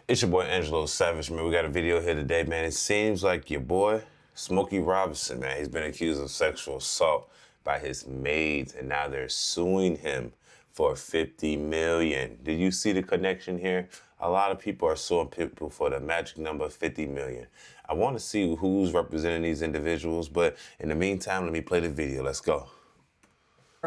It's your boy Angelo Savage, man. We got a video here today, man. It seems like your boy, Smokey Robinson, man, he's been accused of sexual assault by his maids, and now they're suing him for $50 million. Did you see the connection here? A lot of people are suing people for the magic number of 50 million. I want to see who's representing these individuals, but in the meantime, let me play the video. Let's go.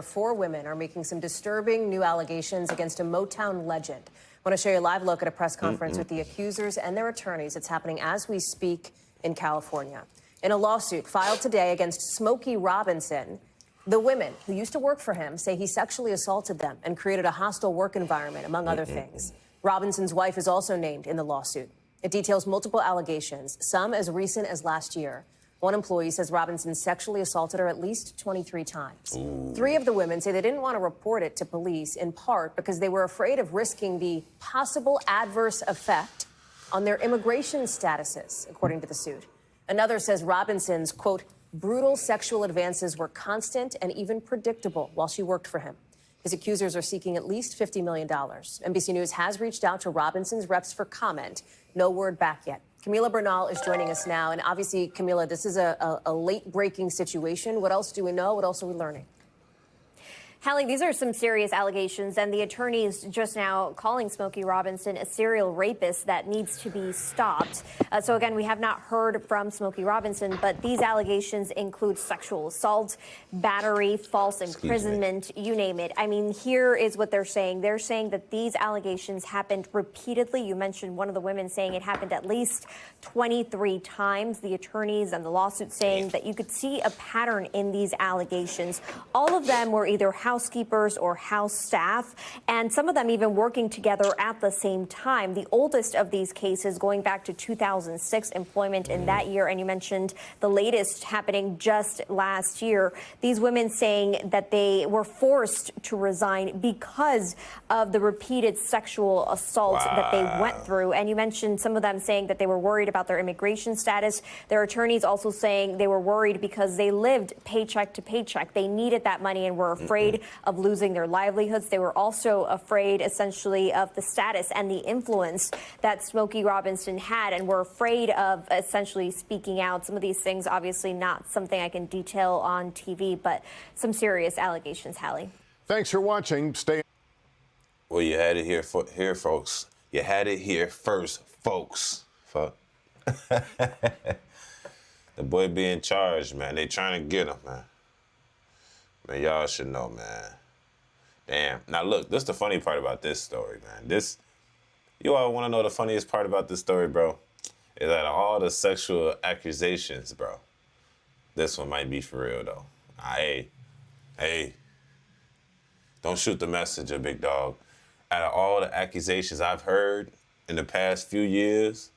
Four women are making some disturbing new allegations against a Motown legend. I want to show you a live look at a press conference with the accusers and their attorneys. It's happening as we speak in California. In a lawsuit filed today against Smokey Robinson, the women who used to work for him say he sexually assaulted them and created a hostile work environment, among other things. Robinson's wife is also named in the lawsuit. It details multiple allegations, some as recent as last year. One employee says Robinson sexually assaulted her at least 23 times. Three of the women say they didn't want to report it to police, in part because they were afraid of risking the possible adverse effect on their immigration statuses, according to the suit. Another says Robinson's, quote, brutal sexual advances were constant and even predictable while she worked for him. His accusers are seeking at least $50 million. NBC News has reached out to Robinson's reps for comment. No word back yet. Camila Bernal is joining us now. And obviously, Camila, this is a late-breaking situation. What else do we know? What else are we learning? Hallie, these are some serious allegations, and the attorneys just now calling Smokey Robinson a serial rapist that needs to be stopped. So again, we have not heard from Smokey Robinson, but these allegations include sexual assault, battery, false imprisonment, you name it. I mean, here is what they're saying. They're saying that these allegations happened repeatedly. You mentioned one of the women saying it happened at least 23 times. The attorneys and the lawsuit saying that you could see a pattern in these allegations. All of them were either housekeepers or house staff, and some of them even working together at the same time. The oldest of these cases going back to 2006, employment in that year, and you mentioned the latest happening just last year. These women saying that they were forced to resign because of the repeated sexual assault that they went through. And you mentioned some of them saying that they were worried about their immigration status. Their attorneys also saying they were worried because they lived paycheck to paycheck. They needed that money and were afraid of losing their livelihoods. They were also afraid, essentially, of the status and the influence that Smokey Robinson had, and were afraid of essentially speaking out. Some of these things, obviously not something I can detail on TV, but some serious allegations, Hallie. Thanks for watching. Stay. Well, you had it here, folks. You had it here first, folks. Fuck. The boy being charged, man. They trying to get him, man. Man, y'all should know, man. Damn. Now, look, this is the funny part about this story, man. You all want to know the funniest part about this story, bro? Is that all the sexual accusations, bro. This one might be for real, though. Hey, don't shoot the messenger, big dog. Out of all the accusations I've heard in the past few years,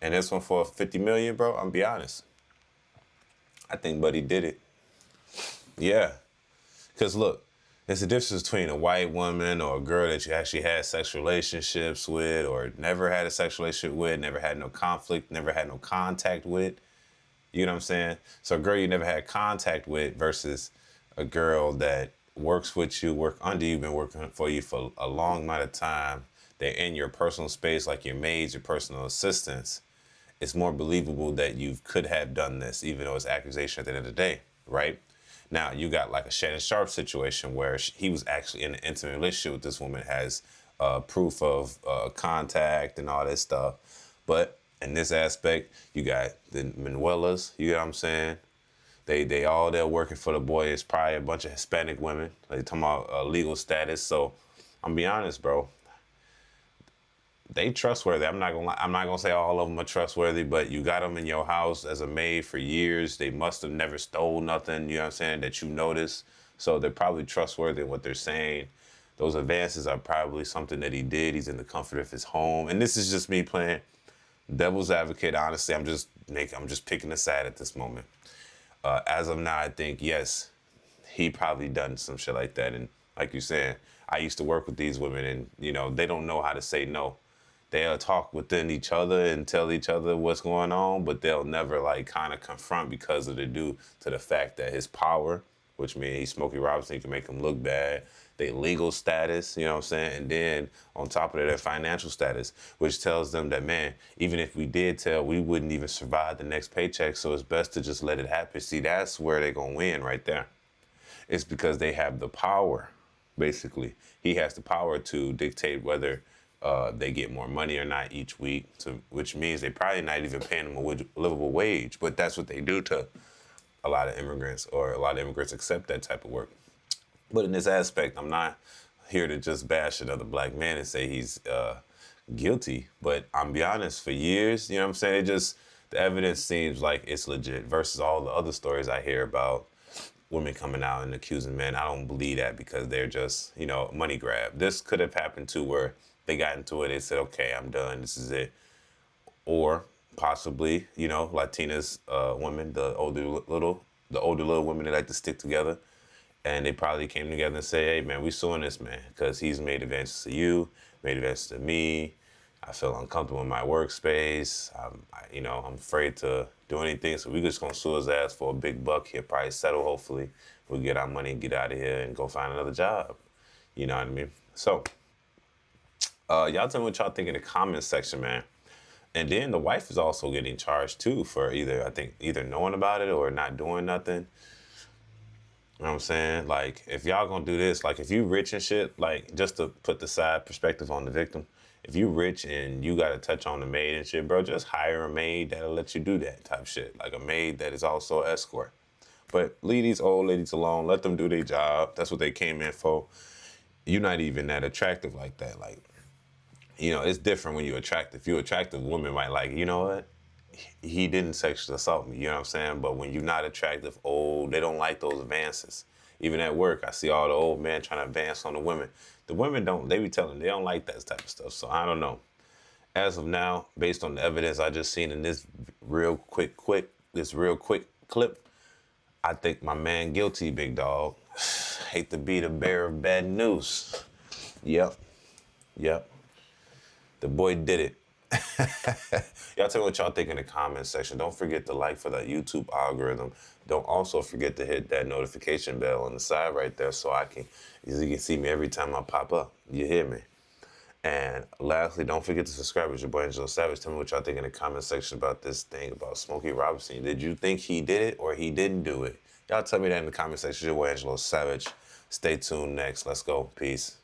and this one for 50 million, bro, I'm gonna be honest. I think Buddy did it. Yeah. Because look, there's a difference between a white woman or a girl that you actually had sexual relationships with, or never had a sexual relationship with, never had no conflict, never had no contact with. You know what I'm saying? So a girl you never had contact with versus a girl that works with you, work under you, been working for you for a long amount of time. They're in your personal space, like your maids, your personal assistants. It's more believable that you could have done this, even though it's accusation at the end of the day, right? Now, you got like a Shannon Sharp situation where he was actually in an intimate relationship with this woman, has proof of contact and all this stuff. But in this aspect, you got the Manuelas, you know what I'm saying? They all there working for the boy. It's probably a bunch of Hispanic women. They talking about legal status. So I'm gonna be honest, bro. They trustworthy. I'm not gonna say all of them are trustworthy, but you got them in your house as a maid for years. They must have never stole nothing, you know what I'm saying, that you noticed. So they're probably trustworthy in what they're saying. Those advances are probably something that he did. He's in the comfort of his home. And this is just me playing devil's advocate. Honestly, I'm just picking a side at this moment. As of now, I think, yes, he probably done some shit like that. And like you're saying, I used to work with these women, and, you know, they don't know how to say no. They'll talk within each other and tell each other what's going on, but they'll never like kind of confront because of due to the fact that his power, which means Smokey Robinson can make him look bad, their legal status, you know what I'm saying? And then on top of that, their financial status, which tells them that, man, even if we did tell, we wouldn't even survive the next paycheck. So it's best to just let it happen. See, that's where they're going to win right there. It's because they have the power, basically. He has the power to dictate whether they get more money or not each week, which means they probably not even paying them a livable wage. But that's what they do to a lot of immigrants, or a lot of immigrants accept that type of work. But in this aspect, I'm not here to just bash another black man and say he's guilty. But I'm be honest, for years, you know what I'm saying? The evidence seems like it's legit versus all the other stories I hear about women coming out and accusing men. I don't believe that because they're just, money grab. This could have happened too, where they got into it, they said, okay, I'm done, this is it. Or possibly, Latinas women, the older little women, they like to stick together. And they probably came together and say, hey, man, we suing this man because he's made advances to you, made advances to me. I feel uncomfortable in my workspace. I'm afraid to do anything. So we just going to sue his ass for a big buck. He'll probably settle, hopefully. We'll get our money and get out of here and go find another job. You know what I mean? So y'all tell me what y'all think in the comments section, man. And then the wife is also getting charged, too, for either knowing about it or not doing nothing. You know what I'm saying? Like, if y'all gonna do this, like, if you rich and shit, like, just to put the side perspective on the victim, if you rich and you gotta touch on the maid and shit, bro, just hire a maid that'll let you do that type shit. Like a maid that is also an escort. But leave these old ladies alone. Let them do their job. That's what they came in for. You're not even that attractive like that. Like, it's different when you're attractive. If you're attractive, women might like, you know what? He didn't sexually assault me, you know what I'm saying? But when you're not attractive, they don't like those advances. Even at work, I see all the old men trying to advance on the women. The women they be telling they don't like that type of stuff. So I don't know. As of now, based on the evidence I just seen in this real quick clip, I think my man guilty, big dog. Hate to be the bearer of bad news. Yep. The boy did it. Y'all tell me what y'all think in the comments section. Don't forget to like for that YouTube algorithm. Don't also forget to hit that notification bell on the side right there so you can see me every time I pop up. You hear me? And lastly, don't forget to subscribe. It's your boy Angelo Savage. Tell me what y'all think in the comment section about this thing about Smokey Robinson. Did you think he did it or he didn't do it? Y'all tell me that in the comment section. It's your boy Angelo Savage. Stay tuned next. Let's go. Peace.